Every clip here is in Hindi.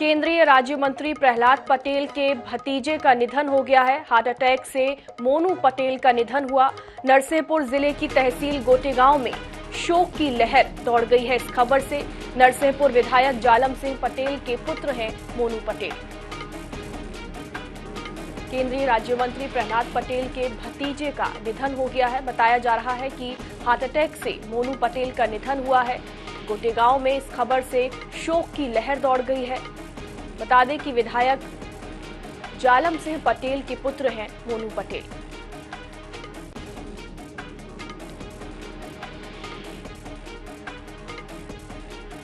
केंद्रीय राज्य मंत्री प्रहलाद पटेल के भतीजे का निधन हो गया है। हार्ट अटैक से मोनू पटेल का निधन हुआ। नरसिंहपुर जिले की तहसील गोटेगांव में शोक की लहर दौड़ गई है। इस खबर से नरसिंहपुर विधायक जालम सिंह पटेल के पुत्र हैं मोनू पटेल। केंद्रीय राज्य मंत्री प्रहलाद पटेल के भतीजे का निधन हो गया है। बताया जा रहा है कि हार्ट अटैक से मोनू पटेल का निधन हुआ है। गोटेगांव में इस खबर से शोक की लहर दौड़ गई है। बता दें कि विधायक जालम सिंह पटेल के पुत्र हैं मोनू पटेल।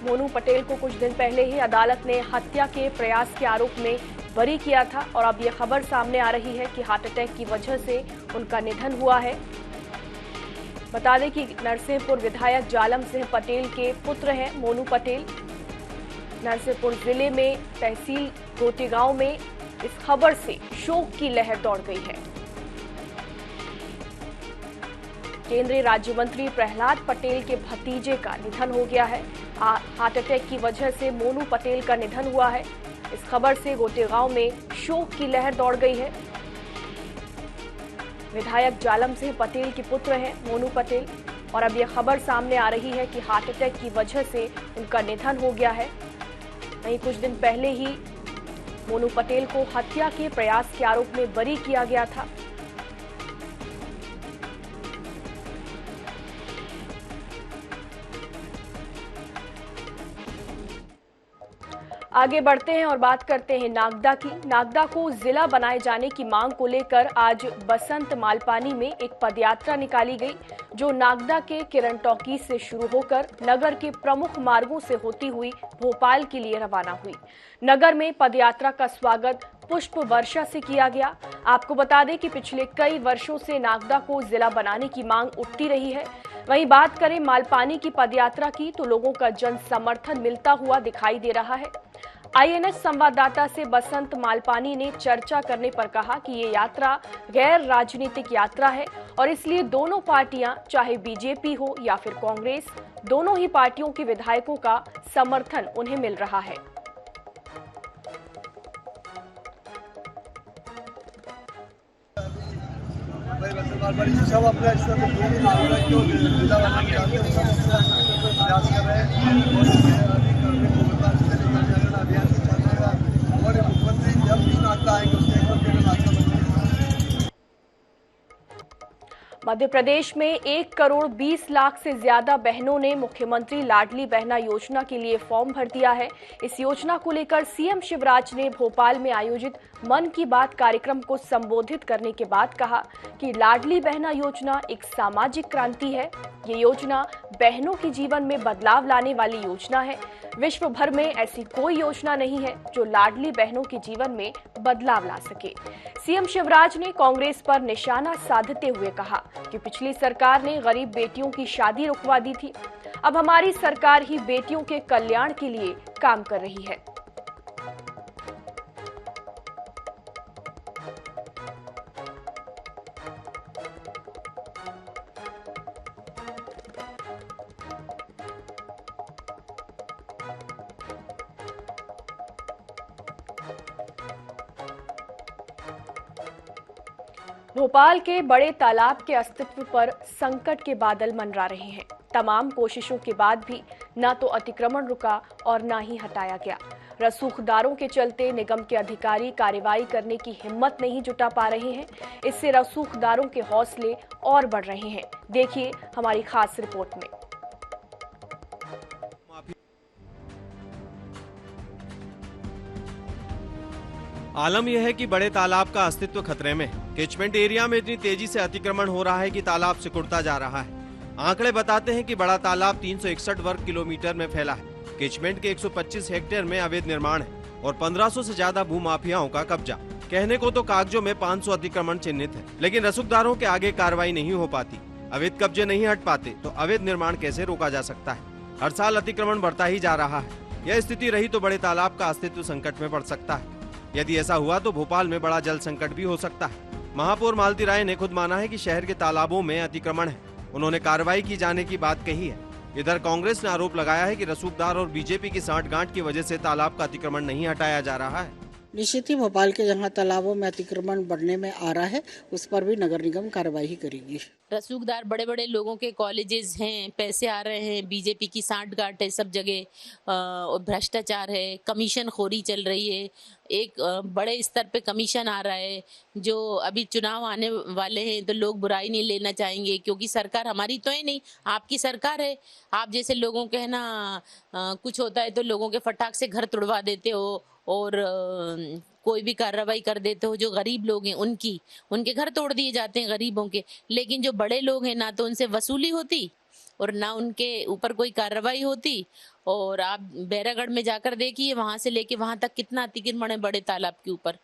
मोनू पटेल को कुछ दिन पहले ही अदालत ने हत्या के प्रयास के आरोप में बरी किया था और अब यह खबर सामने आ रही है कि हार्ट अटैक की वजह से उनका निधन हुआ है। बता दें कि नरसिंहपुर विधायक जालम सिंह पटेल के पुत्र हैं मोनू पटेल। नरसिंहपुर जिले में तहसील गोटेगांव में इस खबर से शोक की लहर दौड़ गई है। केंद्रीय राज्य मंत्री प्रहलाद पटेल के भतीजे का निधन हो गया है। हार्ट अटैक की वजह से मोनू पटेल का निधन हुआ है। इस खबर से गोटेगांव में शोक की लहर दौड़ गई है। विधायक जालम सिंह पटेल के पुत्र हैं मोनू पटेल और अब यह खबर सामने आ रही है कि हार्ट अटैक की वजह से उनका निधन हो गया है। वहीं कुछ दिन पहले ही मोनू पटेल को हत्या के प्रयास के आरोप में बरी किया गया था। आगे बढ़ते हैं और बात करते हैं नागदा की। नागदा को जिला बनाए जाने की मांग को लेकर आज बसंत मालपानी में एक पदयात्रा निकाली गई, जो नागदा के किरण टॉकीज से शुरू होकर नगर के प्रमुख मार्गों से होती हुई भोपाल के लिए रवाना हुई। नगर में पदयात्रा का स्वागत पुष्प वर्षा से किया गया। आपको बता दें कि पिछले कई वर्षों से नागदा को जिला बनाने की मांग उठती रही है। वहीं बात करें मालपानी की पदयात्रा की तो लोगों का जन समर्थन मिलता हुआ दिखाई दे रहा है। आईएनएस संवाददाता से बसंत मालपानी ने चर्चा करने पर कहा कि ये यात्रा गैर राजनीतिक यात्रा है और इसलिए दोनों पार्टियां, चाहे बीजेपी हो या फिर कांग्रेस, दोनों ही पार्टियों के विधायकों का समर्थन उन्हें मिल रहा है। सब अपना जिला बनाने के प्रयास कर रहे हैं और मुख्यमंत्री जब भी नागदा आएंगे उसके मध्य प्रदेश में 1 करोड़ 20 लाख से ज्यादा बहनों ने मुख्यमंत्री लाडली बहना योजना के लिए फॉर्म भर दिया है। इस योजना को लेकर सीएम शिवराज ने भोपाल में आयोजित मन की बात कार्यक्रम को संबोधित करने के बाद कहा कि लाडली बहना योजना एक सामाजिक क्रांति है। ये योजना बहनों के जीवन में बदलाव लाने वाली योजना है। विश्व भर में ऐसी कोई योजना नहीं है जो लाडली बहनों के जीवन में बदलाव ला सके। सीएम शिवराज ने कांग्रेस पर निशाना साधते हुए कहा कि पिछली सरकार ने गरीब बेटियों की शादी रुकवा दी थी। अब हमारी सरकार ही बेटियों के कल्याण के लिए काम कर रही है। भोपाल के बड़े तालाब के अस्तित्व पर संकट के बादल मंडरा रहे हैं। तमाम कोशिशों के बाद भी न तो अतिक्रमण रुका और न ही हटाया गया। रसूखदारों के चलते निगम के अधिकारी कार्रवाई करने की हिम्मत नहीं जुटा पा रहे हैं। इससे रसूखदारों के हौसले और बढ़ रहे हैं। देखिए हमारी खास रिपोर्ट में। आलम यह है कि बड़े तालाब का अस्तित्व खतरे में है। कैचमेंट एरिया में इतनी तेजी से अतिक्रमण हो रहा है कि तालाब सिकुड़ता जा रहा है। आंकड़े बताते हैं कि बड़ा तालाब 361 वर्ग किलोमीटर में फैला है। कैचमेंट के 125 हेक्टेयर में अवैध निर्माण है और 1500 से ज्यादा भूमाफियाओं का कब्जा। कहने को तो कागजों में 500 अतिक्रमण चिन्हित है, लेकिन रसूखदारों के आगे कार्रवाई नहीं हो पाती। अवैध कब्जे नहीं हट पाते तो अवैध निर्माण कैसे रोका जा सकता है। हर साल अतिक्रमण बढ़ता ही जा रहा है। यह स्थिति रही तो बड़े तालाब का अस्तित्व संकट में पड़ सकता है। यदि ऐसा हुआ तो भोपाल में बड़ा जल संकट भी हो सकता है। महापौर मालती राय ने खुद माना है कि शहर के तालाबों में अतिक्रमण है। उन्होंने कार्रवाई की जाने की बात कही है। इधर कांग्रेस ने आरोप लगाया है कि रसूखदार और बीजेपी की सांठगांठ की वजह से तालाब का अतिक्रमण नहीं हटाया जा रहा है। निश्चित ही भोपाल के जहां तालाबों में अतिक्रमण बढ़ने में आ रहा है, उस पर भी नगर निगम कार्रवाई करेगी। रसूखदार बड़े बड़े लोगों के कॉलेजेस हैं, पैसे आ रहे हैं, बीजेपी की सांठगांठ है सब जगह, और भ्रष्टाचार है, कमीशन खोरी चल रही है, एक बड़े स्तर पे कमीशन आ रहा है। जो अभी चुनाव आने वाले हैं तो लोग बुराई नहीं लेना चाहेंगे, क्योंकि सरकार हमारी तो है नहीं, आपकी सरकार है। आप जैसे लोगों के है ना, कुछ होता है तो लोगों के फटाक से घर तोड़वा देते हो और कोई भी कार्रवाई कर देते हो। जो गरीब लोग हैं उनके घर तोड़ दिए जाते हैं गरीबों के, लेकिन जो बड़े लोग हैं ना तो उनसे वसूली होती और ना उनके ऊपर कोई कार्रवाई होती। और आप बैरागढ़ में जाकर देखिए, वहां से लेके वहां तक कितना अतिक्रमण है बड़े तालाब के ऊपर।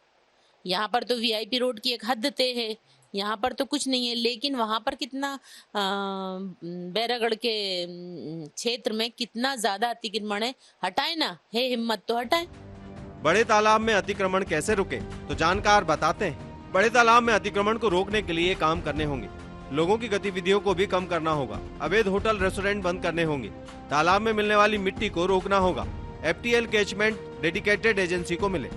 यहाँ पर तो वीआईपी रोड की एक हद तय है, यहाँ पर तो कुछ नहीं है, लेकिन वहां पर कितना बैरागढ़ के क्षेत्र में कितना ज्यादा अतिक्रमण है। हटाए ना, है हिम्मत तो हटाए। बड़े तालाब में अतिक्रमण कैसे रुके, तो जानकार बताते हैं। बड़े तालाब में अतिक्रमण को रोकने के लिए काम करने होंगे, लोगों की गतिविधियों को भी कम करना होगा, अवैध होटल रेस्टोरेंट बंद करने होंगे, तालाब में मिलने वाली मिट्टी को रोकना होगा, FTL कैचमेंट डेडिकेटेड एजेंसी को मिले।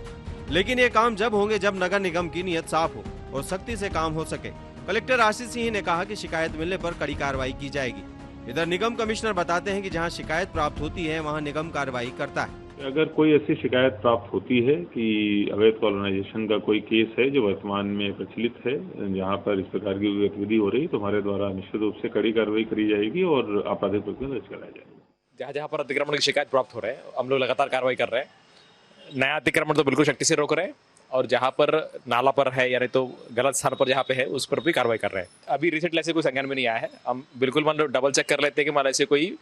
लेकिन ये काम जब होंगे जब नगर निगम की नीयत साफ हो और सख्ती से काम हो सके। कलेक्टर आशीष सिंह ने कहा कि शिकायत मिलने पर कड़ी कार्रवाई की जाएगी। इधर निगम कमिश्नर बताते हैं कि जहां शिकायत प्राप्त होती है वहां निगम कार्रवाई करता है। अगर कोई ऐसी शिकायत प्राप्त होती है कि अवैध कॉलोनाइजेशन का कोई केस है जो वर्तमान में प्रचलित है, जहां पर इस प्रकार की गतिविधि हो रही, तो हमारे द्वारा निश्चित रूप से कड़ी कार्रवाई करी जाएगी और आपराधिक प्रकरण दर्ज कराया जाएगा। जहाँ पर अतिक्रमण की शिकायत प्राप्त हो रहे हैं, हम लोग लगातार कार्रवाई कर रहे हैं। नया अतिक्रमण तो बिल्कुल शक्ति से रोक रहे हैं, और जहाँ पर नाला पर है या नहीं तो गलत स्थान पर जहाँ पे है उस पर भी कार्रवाई कर रहे हैं। अभी रिसेंटली ऐसे कोई संज्ञान में नहीं आया है। हम बिल्कुल डबल चेक कर लेते हैं कि ऐसे कोई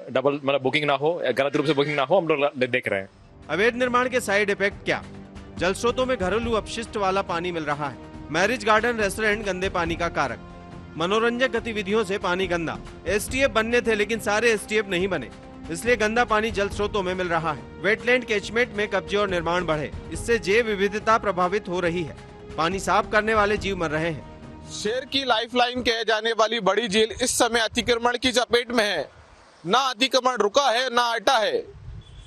डबल बुकिंग ना हो, गलत रूप से बुकिंग ना हो, हम लोग देख रहे हैं। अवैध निर्माण के साइड इफेक्ट क्या? जल स्रोतों में घरेलू अपशिष्ट वाला पानी मिल रहा है। मैरिज गार्डन रेस्टोरेंट गंदे पानी का कारक। मनोरंजक गतिविधियों से पानी गंदा। STF बनने थे लेकिन सारे STF नहीं बने, इसलिए गंदा पानी जल स्रोतों में मिल रहा है। वेटलैंड कैचमेंट में कब्जे और निर्माण बढ़े, इससे जैव विविधता प्रभावित हो रही है। पानी साफ करने वाले जीव मर रहे हैं। शहर की लाइफलाइन कहे जाने वाली बड़ी झील इस समय अतिक्रमण की चपेट में है। ना अतिक्रमण रुका है ना हटा है।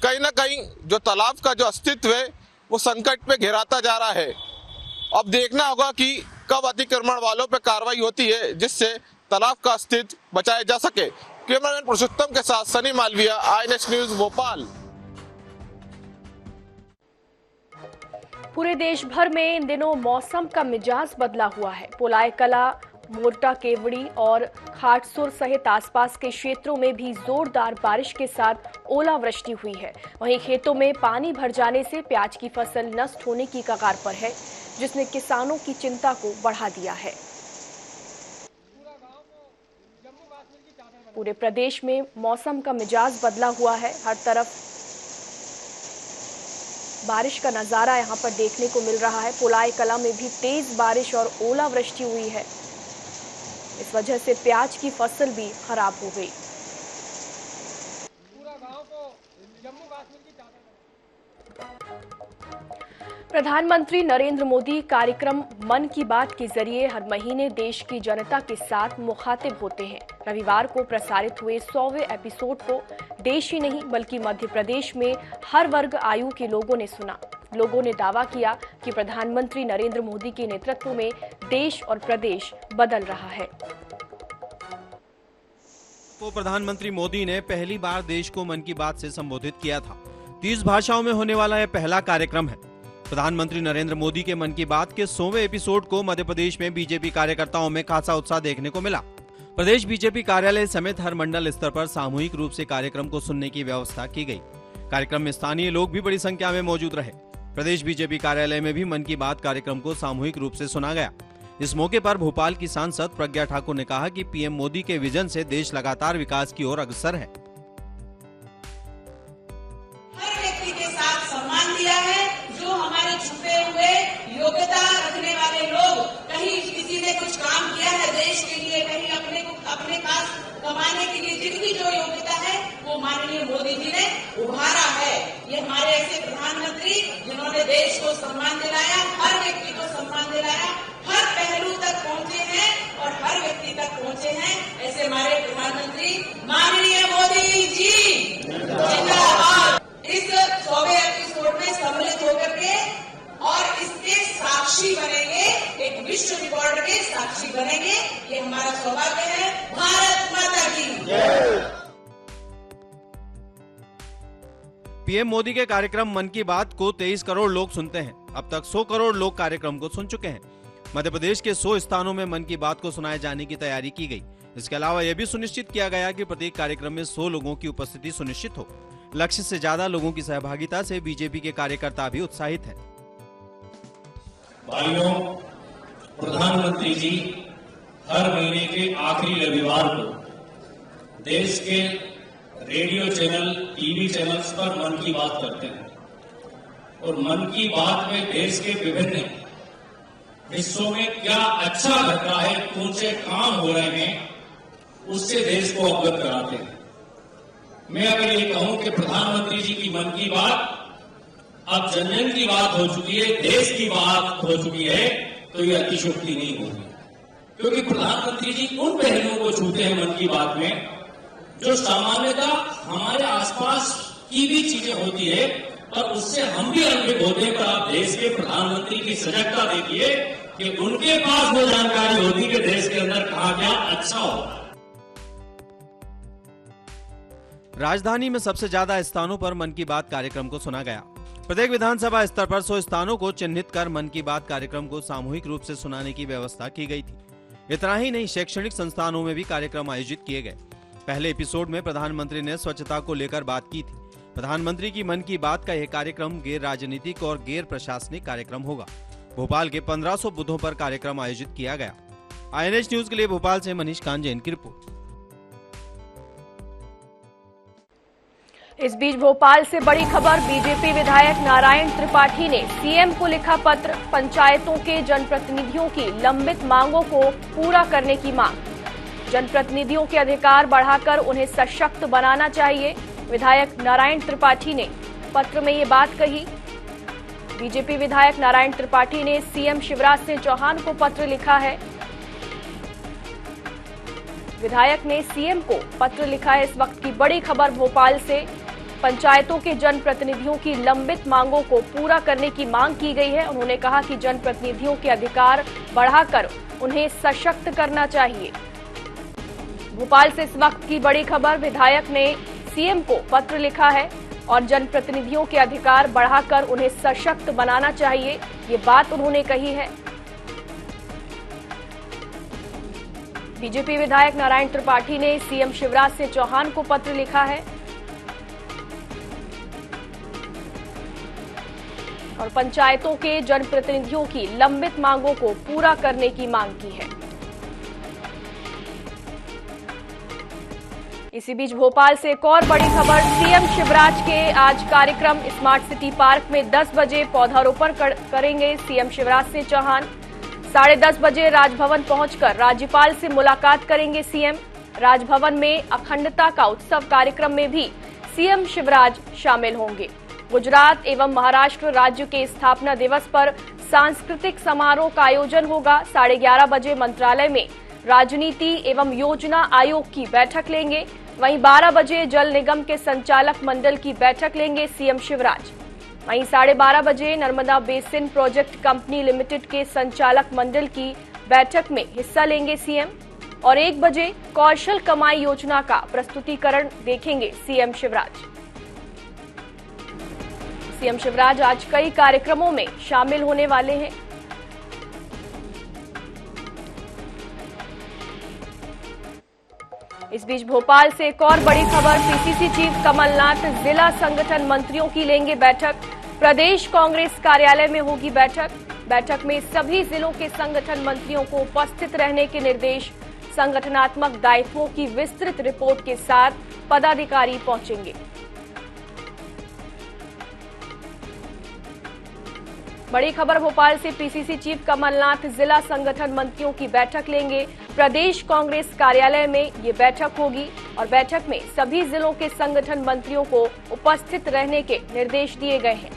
कहीं ना कहीं जो तालाब का जो अस्तित्व है वो संकट पे घेराता जा रहा है। अब देखना होगा कि कब अतिक्रमण वालों पे कार्रवाई होती है जिससे तालाब का अस्तित्व बचाया जा सके। कैमरामैन पुरुषोत्तम के साथ सनी मालविया, INS न्यूज भोपाल। पूरे देश भर में इन दिनों मौसम का मिजाज बदला हुआ है। पोलाई कला, मोरटा, केवड़ी और खाटसुर सहित आसपास के क्षेत्रों में भी जोरदार बारिश के साथ ओलावृष्टि हुई है। वहीं खेतों में पानी भर जाने से प्याज की फसल नष्ट होने की कगार पर है, जिसने किसानों की चिंता को बढ़ा दिया है। पूरे प्रदेश में मौसम का मिजाज बदला हुआ है। हर तरफ बारिश का नजारा यहां पर देखने को मिल रहा है। पोलाई कला में भी तेज बारिश और ओलावृष्टि हुई है। इस वजह से प्याज की फसल भी खराब हो गई। प्रधानमंत्री नरेंद्र मोदी कार्यक्रम मन की बात के जरिए हर महीने देश की जनता के साथ मुखातिब होते हैं। रविवार को प्रसारित हुए 100वें एपिसोड को देश ही नहीं बल्कि मध्य प्रदेश में हर वर्ग आयु के लोगों ने सुना। लोगों ने दावा किया कि प्रधानमंत्री नरेंद्र मोदी के नेतृत्व में देश और प्रदेश बदल रहा है। तो प्रधानमंत्री मोदी ने पहली बार देश को मन की बात से संबोधित किया था। 30 भाषाओं में होने वाला यह पहला कार्यक्रम है। प्रधानमंत्री नरेंद्र मोदी के मन की बात के 100वें एपिसोड को मध्य प्रदेश में बीजेपी कार्यकर्ताओं में खासा उत्साह देखने को मिला। प्रदेश बीजेपी कार्यालय समेत हर मंडल स्तर पर सामूहिक रूप से कार्यक्रम को सुनने की व्यवस्था की गई। कार्यक्रम में स्थानीय लोग भी बड़ी संख्या में मौजूद रहे। प्रदेश बीजेपी कार्यालय में भी मन की बात कार्यक्रम को सामूहिक रूप से सुना गया। इस मौके पर भोपाल की सांसद प्रज्ञा ठाकुर ने कहा कि पीएम मोदी के विजन से देश लगातार विकास की ओर अग्रसर है। हर व्यक्ति के साथ सम्मान दिया है। जो हमारे छुपे हुए योग्यता रखने वाले लोग, कहीं किसी ने कुछ काम किया है देश के लिए, कहीं अपने पास कमाने के लिए जिनकी जो योग्यता है वो माननीय मोदी जी ने उभारा है। ये हमारे ऐसे प्रधानमंत्री जिन्होंने देश को सम्मान दिलाया, हर व्यक्ति को सम्मान दिलाया, हर पहलू तक पहुँचे हैं और हर व्यक्ति तक पहुँचे हैं। ऐसे हमारे प्रधानमंत्री माननीय मोदी सौभाग्य है। भारत माता की। पीएम मोदी के कार्यक्रम मन की बात को 23 करोड़ लोग सुनते हैं। अब तक 100 करोड़ लोग कार्यक्रम को सुन चुके हैं। मध्य प्रदेश के 100 स्थानों में मन की बात को सुनाए जाने की तैयारी की गई। इसके अलावा यह भी सुनिश्चित किया गया कि प्रत्येक कार्यक्रम में 100 लोगों की उपस्थिति सुनिश्चित हो। लक्ष्य से ज्यादा लोगों की सहभागिता से बीजेपी के कार्यकर्ता भी उत्साहित हैं। भाइयों, प्रधानमंत्री जी हर महीने के आखिरी रविवार को देश के रेडियो चैनल, टीवी चैनल्स पर मन की बात करते हैं और मन की बात में देश के विभिन्न हिस्सों में क्या अच्छा घट रहा है, कौन से काम हो रहे हैं, उससे देश को अवगत कराते हैं। मैं अगर ये कहूं कि प्रधानमंत्री जी की मन की बात अब जन जन की बात हो चुकी है, देश की बात हो चुकी है, तो ये अतिशयोक्ति नहीं होगी, क्योंकि प्रधानमंत्री जी उन पहलुओं को छूते हैं मन की बात में जो सामान्यतः हमारे आसपास की भी चीजें होती है और उससे हम भी अनभिज्ञ होते हैं। पर आप देश के प्रधानमंत्री की सजगता देखिए कि उनके पास वो जानकारी होती है कि देश के अंदर कहां क्या अच्छा हो रहा है। राजधानी में सबसे ज्यादा स्थानों पर मन की बात कार्यक्रम को सुना गया। प्रत्येक विधानसभा स्तर पर 100 स्थानों को चिन्हित कर मन की बात कार्यक्रम को सामूहिक रूप से सुनाने की व्यवस्था की गई थी। इतना ही नहीं, शैक्षणिक संस्थानों में भी कार्यक्रम आयोजित किए गए। पहले एपिसोड में प्रधानमंत्री ने स्वच्छता को लेकर बात की थी। प्रधानमंत्री की मन की बात का यह कार्यक्रम गैर राजनीतिक और गैर प्रशासनिक कार्यक्रम होगा। भोपाल के 1500 बूथों पर कार्यक्रम आयोजित किया गया। INH न्यूज के लिए भोपाल से मनीष कांजैन की रिपोर्ट। इस बीच भोपाल से बड़ी खबर, बीजेपी विधायक नारायण त्रिपाठी ने सीएम को लिखा पत्र। पंचायतों के जनप्रतिनिधियों की लंबित मांगों को पूरा करने की मांग। जनप्रतिनिधियों के अधिकार बढ़ाकर उन्हें सशक्त बनाना चाहिए। विधायक नारायण त्रिपाठी ने पत्र में ये बात कही। बीजेपी विधायक नारायण त्रिपाठी ने सीएम शिवराज सिंह चौहान को पत्र लिखा है। विधायक ने सीएम को पत्र लिखा है। इस वक्त की बड़ी खबर भोपाल से, पंचायतों के जनप्रतिनिधियों की लंबित मांगों को पूरा करने की मांग की गई है। उन्होंने कहा कि जनप्रतिनिधियों के अधिकार बढ़ाकर उन्हें सशक्त करना चाहिए। भोपाल से इस वक्त की बड़ी खबर, विधायक ने सीएम को पत्र लिखा है और जनप्रतिनिधियों के अधिकार बढ़ाकर उन्हें सशक्त बनाना चाहिए, ये बात उन्होंने कही है। बीजेपी विधायक नारायण त्रिपाठी ने सीएम शिवराज सिंह चौहान को पत्र लिखा है और पंचायतों के जनप्रतिनिधियों की लंबित मांगों को पूरा करने की मांग की है। इसी बीच भोपाल से एक और बड़ी खबर, सीएम शिवराज के आज कार्यक्रम स्मार्ट सिटी पार्क में 10 बजे पौधारोपण करेंगे सीएम शिवराज सिंह चौहान। 10:30 बजे राजभवन पहुंचकर राज्यपाल से मुलाकात करेंगे सीएम। राजभवन में अखंडता का उत्सव कार्यक्रम में भी सीएम शिवराज शामिल होंगे। गुजरात एवं महाराष्ट्र राज्य के स्थापना दिवस पर सांस्कृतिक समारोह का आयोजन होगा। 11:30 बजे मंत्रालय में राजनीति एवं योजना आयोग की बैठक लेंगे। वहीं 12 बजे जल निगम के संचालक मंडल की बैठक लेंगे सीएम शिवराज। वहीं 12:30 बजे Narmada basin project company limited के संचालक मंडल की बैठक में हिस्सा लेंगे सीएम और 1 बजे कौशल कमाई योजना का प्रस्तुतिकरण देखेंगे सीएम शिवराज। सीएम शिवराज आज कई कार्यक्रमों में शामिल होने वाले हैं। इस बीच भोपाल से एक और बड़ी खबर, पीसीसी चीफ कमलनाथ जिला संगठन मंत्रियों की लेंगे बैठक। प्रदेश कांग्रेस कार्यालय में होगी बैठक। बैठक में सभी जिलों के संगठन मंत्रियों को उपस्थित रहने के निर्देश। संगठनात्मक दायित्वों की विस्तृत रिपोर्ट के साथ पदाधिकारी पहुंचेंगे। बड़ी खबर भोपाल से, पीसीसी चीफ कमलनाथ जिला संगठन मंत्रियों की बैठक लेंगे। प्रदेश कांग्रेस कार्यालय में ये बैठक होगी और बैठक में सभी जिलों के संगठन मंत्रियों को उपस्थित रहने के निर्देश दिए गए हैं।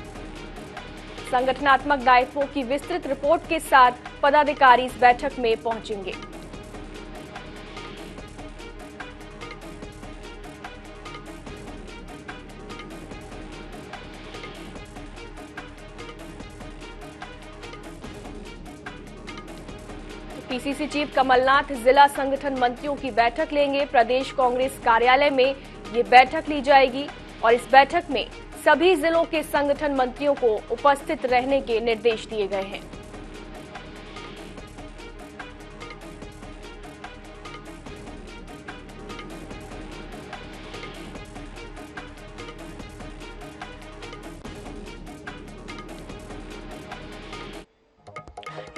संगठनात्मक दायित्वों की विस्तृत रिपोर्ट के साथ पदाधिकारी इस बैठक में पहुंचेंगे। पीसीसी चीफ कमलनाथ जिला संगठन मंत्रियों की बैठक लेंगे। प्रदेश कांग्रेस कार्यालय में ये बैठक ली जाएगी और इस बैठक में सभी जिलों के संगठन मंत्रियों को उपस्थित रहने के निर्देश दिए गए हैं।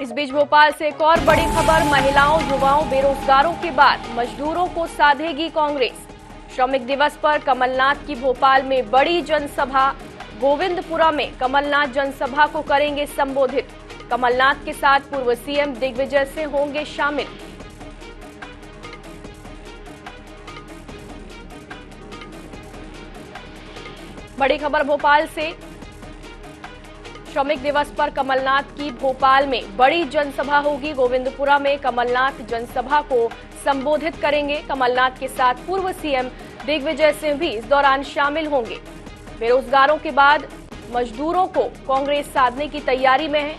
इस बीच भोपाल से एक और बड़ी खबर, महिलाओं, युवाओं, बेरोजगारों के बाद मजदूरों को साधेगी कांग्रेस। श्रमिक दिवस पर कमलनाथ की भोपाल में बड़ी जनसभा। गोविंदपुरा में कमलनाथ जनसभा को करेंगे संबोधित। कमलनाथ के साथ पूर्व सीएम दिग्विजय सिंह होंगे शामिल। बड़ी खबर भोपाल से, श्रमिक दिवस पर कमलनाथ की भोपाल में बड़ी जनसभा होगी। गोविंदपुरा में कमलनाथ जनसभा को संबोधित करेंगे। कमलनाथ के साथ पूर्व सीएम दिग्विजय सिंह भी इस दौरान शामिल होंगे। बेरोजगारों के बाद मजदूरों को कांग्रेस साधने की तैयारी में है।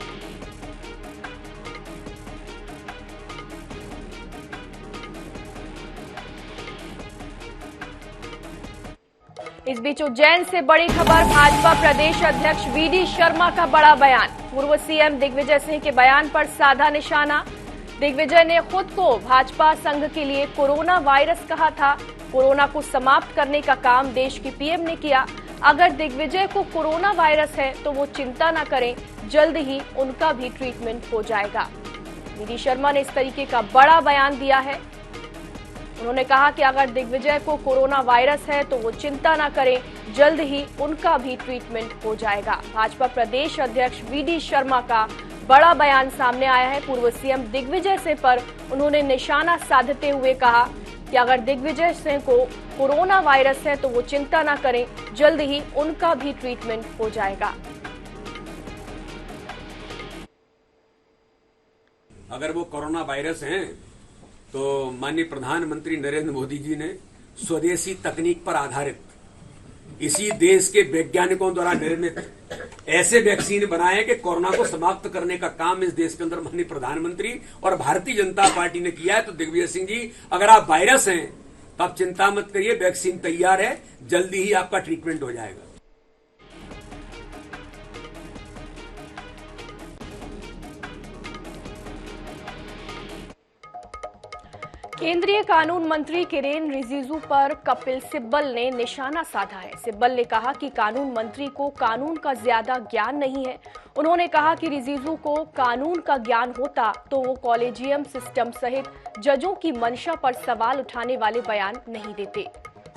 इस बीच उज्जैन से बड़ी खबर, भाजपा प्रदेश अध्यक्ष वीडी शर्मा का बड़ा बयान। पूर्व सीएम दिग्विजय सिंह के बयान पर साधा निशाना। दिग्विजय ने खुद को भाजपा संघ के लिए कोरोना वायरस कहा था। कोरोना को समाप्त करने का काम देश की पीएम ने किया। अगर दिग्विजय को कोरोना वायरस है तो वो चिंता न करें, जल्द ही उनका भी ट्रीटमेंट हो जाएगा। वीडी शर्मा ने इस तरीके का बड़ा बयान दिया है। उन्होंने कहा कि अगर दिग्विजय को कोरोना वायरस है तो वो चिंता न करें, जल्द ही उनका भी ट्रीटमेंट हो जाएगा। भाजपा प्रदेश अध्यक्ष वीडी शर्मा का बड़ा बयान सामने आया है। पूर्व सीएम दिग्विजय सिंह पर उन्होंने निशाना साधते हुए कहा कि अगर दिग्विजय सिंह को कोरोना वायरस है तो वो चिंता न करें, जल्द ही उनका भी ट्रीटमेंट हो जाएगा। अगर वो कोरोना वायरस हैं तो माननीय प्रधानमंत्री नरेंद्र मोदी जी ने स्वदेशी तकनीक पर आधारित इसी देश के वैज्ञानिकों द्वारा निर्मित ऐसे वैक्सीन बनाए कि कोरोना को समाप्त करने का काम इस देश के अंदर माननीय प्रधानमंत्री और भारतीय जनता पार्टी ने किया है। तो दिग्विजय सिंह जी, अगर आप वायरस हैं तो आप चिंता मत करिए, वैक्सीन तैयार है, जल्दी ही आपका ट्रीटमेंट हो जाएगा। केंद्रीय कानून मंत्री किरेन रिजिजू पर कपिल सिब्बल ने निशाना साधा है। सिब्बल ने कहा कि कानून मंत्री को कानून का ज्यादा ज्ञान नहीं है। उन्होंने कहा कि रिजिजू को कानून का ज्ञान होता तो वो कॉलेजियम सिस्टम सहित जजों की मंशा पर सवाल उठाने वाले बयान नहीं देते।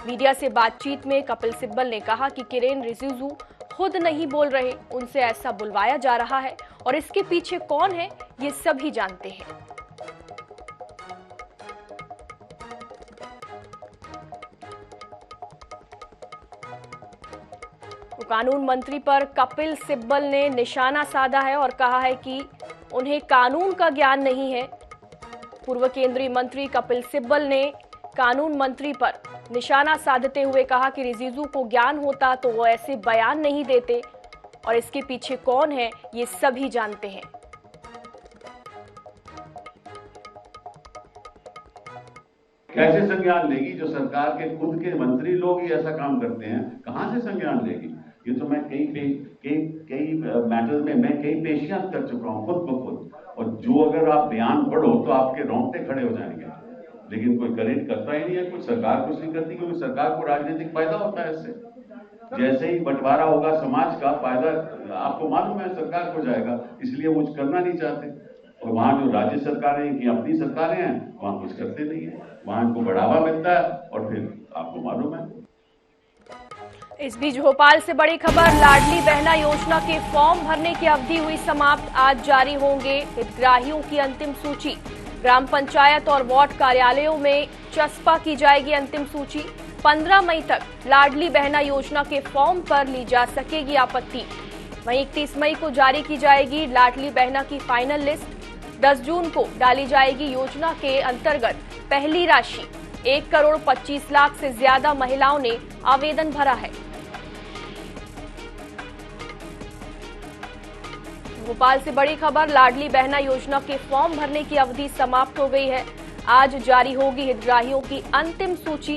मीडिया से बातचीत में कपिल सिब्बल ने कहा कि किरेन रिजिजू खुद नहीं बोल रहे, उनसे ऐसा बुलवाया जा रहा है और इसके पीछे कौन है ये सभी जानते हैं। कानून मंत्री पर कपिल सिब्बल ने निशाना साधा है और कहा है कि उन्हें कानून का ज्ञान नहीं है। पूर्व केंद्रीय मंत्री कपिल सिब्बल ने कानून मंत्री पर निशाना साधते हुए कहा कि रिजिजू को ज्ञान होता तो वो ऐसे बयान नहीं देते और इसके पीछे कौन है ये सभी जानते हैं। कैसे संज्ञान लेगी? जो सरकार के खुद के मंत्री लोग ही ऐसा काम करते हैं, कहां से संज्ञान लेगी? ये तो मैं कई मैटर्स में मैं कई पेशियां कर चुका हूं खुद ब खुद, और जो अगर आप बयान पढ़ो तो आपके रोंगटे खड़े हो जाएंगे, लेकिन कोई करेक्ट करता ही नहीं है। कुछ सरकार कुछ नहीं करती क्योंकि सरकार को राजनीतिक फायदा होता है इससे। जैसे ही बंटवारा होगा समाज का, फायदा आपको मालूम है सरकार को जाएगा, इसलिए वो कुछ करना नहीं चाहते। और वहां जो राज्य सरकारें की अपनी सरकारें हैं वहां कुछ करते नहीं है, वहां इनको बढ़ावा मिलता है और फिर आपको मालूम है। इस बीच भोपाल से बड़ी खबर, लाडली बहना योजना के फॉर्म भरने की अवधि हुई समाप्त। आज जारी होंगे हितग्राहियों की अंतिम सूची। ग्राम पंचायत और वार्ड कार्यालयों में चस्पा की जाएगी अंतिम सूची। 15 मई तक लाडली बहना योजना के फॉर्म पर ली जा सकेगी आपत्ति। वहीं 31 मई को जारी की जाएगी लाडली बहना की फाइनल लिस्ट। 10 जून को डाली जाएगी योजना के अंतर्गत पहली राशि। 1 करोड़ 25 लाख से ज्यादा महिलाओं ने आवेदन भरा है। भोपाल से बड़ी खबर, लाडली बहना योजना के फॉर्म भरने की अवधि समाप्त हो गई है। आज जारी होगी हितग्राहियों की अंतिम सूची।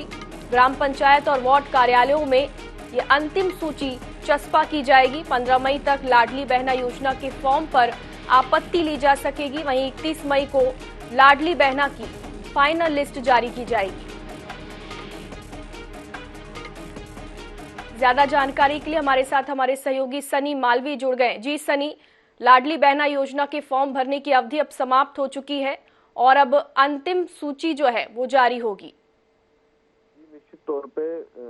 ग्राम पंचायत और वार्ड कार्यालयों में ये अंतिम सूची चस्पा की जाएगी। 15 मई तक लाडली बहना योजना के फॉर्म पर आपत्ति ली जा सकेगी। वहीं 31 मई को लाडली बहना की फाइनल लिस्ट जारी की जाएगी। ज्यादा जानकारी के लिए हमारे साथ हमारे सहयोगी सनी मालवी जुड़ गए। जी सनी, लाडली बहना योजना के फॉर्म भरने की अवधि अब समाप्त हो चुकी है और अब अंतिम सूची जो है वो जारी होगी। निश्चित तौर पे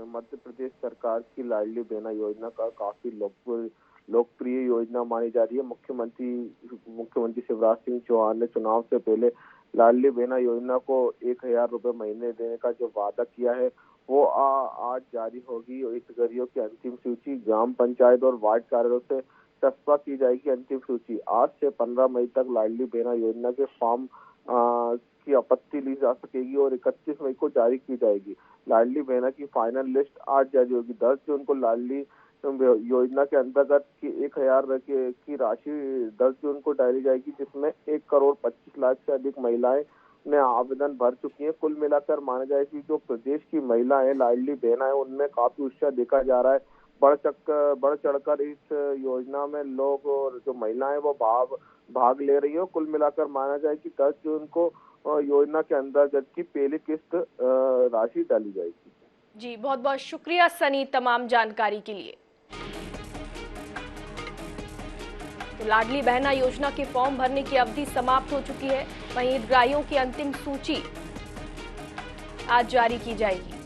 मध्य प्रदेश सरकार की लाडली बहना योजना का काफी लोकप्रिय योजना मानी जा रही है। मुख्यमंत्री शिवराज सिंह चौहान ने चुनाव से पहले लाडली बहना योजना को 1000 रुपए महीने देने का जो वादा किया है वो आज जारी होगी। हितग्राहियों की अंतिम सूची ग्राम पंचायत और वार्ड कार्यालयों से चस्पा की जाएगी। अंतिम सूची आज से 15 मई तक लाडली बहना योजना के फॉर्म की आपत्ति ली जा सकेगी और 31 मई को जारी की जाएगी। लाडली बहना की फाइनल लिस्ट आज जारी होगी। 10 जून को लाडली योजना के अंतर्गत की 1000 की राशि 10 जून को डाली जाएगी, जिसमें 1 करोड़ 25 लाख से अधिक महिलाएं ने आवेदन भर चुकी है। कुल मिलाकर माना जाए कि जो प्रदेश की महिलाएं लाडली बहना है उनमें काफी उत्साह देखा जा रहा है। बढ़ चढ़कर इस योजना में लोग और जो महिलाएं वो भाग ले रही है। कुल मिलाकर माना जाए कि 10 जून को योजना के अंतर्गत की पहली किस्त राशि डाली जाएगी। जी, बहुत बहुत शुक्रिया सनी तमाम जानकारी के लिए। तो लाडली बहना योजना के फॉर्म भरने की अवधि समाप्त हो चुकी है। वहीं हितग्राहियों की अंतिम सूची आज जारी की जाएगी।